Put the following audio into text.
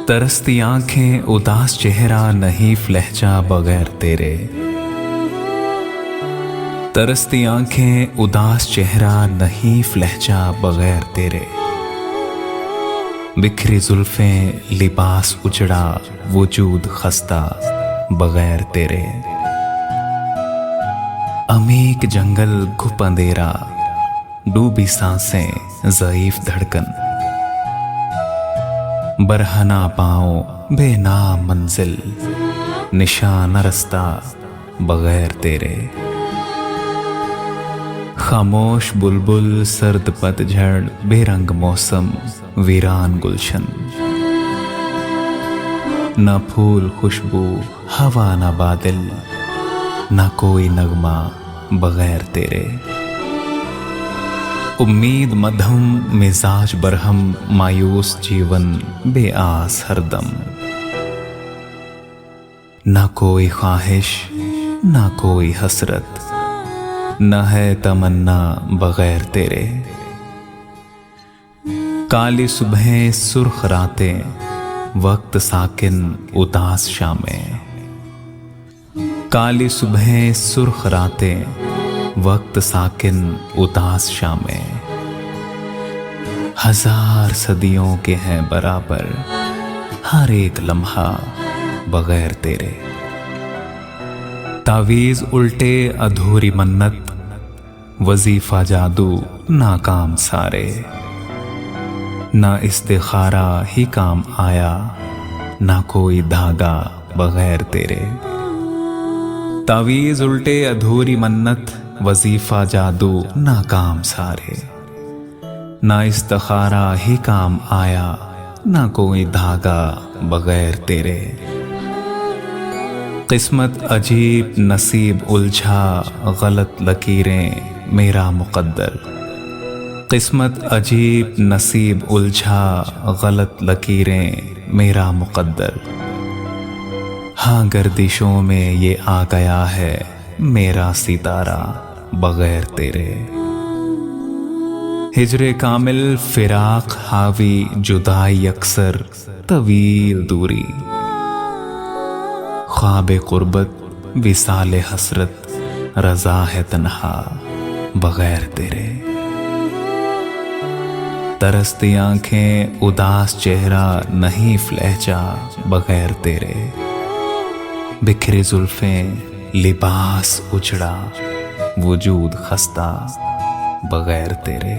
तरसती आंखें उदास चेहरा नहीं लहजा बगैर तेरे। तरसती आंखें उदास चेहरा नहीं लहजा बगैर तेरे। बिखरी जुल्फें लिबास उजड़ा वजूद खस्ता बगैर तेरे। अमीक जंगल घुप अंधेरा डूबी सांसें ज़ईफ धड़कन। बरहना पाँव बेनाम मंजिल निशान रास्ता बगैर तेरे। खामोश बुलबुल सर्द पतझड़ बेरंग मौसम वीरान गुलशन। न फूल खुशबू हवा न बादल न कोई नगमा बगैर तेरे। उम्मीद मधम मिजाज बरहम मायूस जीवन बेआस हरदम। न कोई ख्वाहिश न कोई हसरत न है तमन्ना बगैर तेरे। काली सुबहें सुर्ख रातें वक्त साकिन उदास शामें। काली सुबहें सुर्ख रातें वक्त साकिन उदास शामें। हजार सदियों के हैं बराबर हर एक लम्हा बगैर तेरे। तावीज़ उल्टे अधूरी मन्नत वजीफा जादू नाकाम सारे। ना इस्तिखारा ही काम आया ना कोई धागा बगैर तेरे। तावीज़ उल्टे अधूरी मन्नत वजीफा जादू नाकाम सारे। ना इस्तिखारा ही काम आया ना कोई धागा बगैर तेरे। किस्मत अजीब नसीब उलझा गलत लकीरें मेरा मुकद्दर। किस्मत अजीब नसीब उलझा गलत लकीरें मेरा मुकद्दर। हाँ गर्दिशों में ये आ गया है मेरा सितारा बगैर तेरे। हिजरे कामिल फिराक हावी जुदाई अक्सर तवील दूरी। ख्वाब कुर्बत विसाल हसरत रजा है तन्हा बगैर तेरे। तरसती आंखें उदास चेहरा नहीं लहजा बगैर तेरे। बिखरी जुल्फें लिबास उजड़ा वजूद खस्ता बगैर तेरे।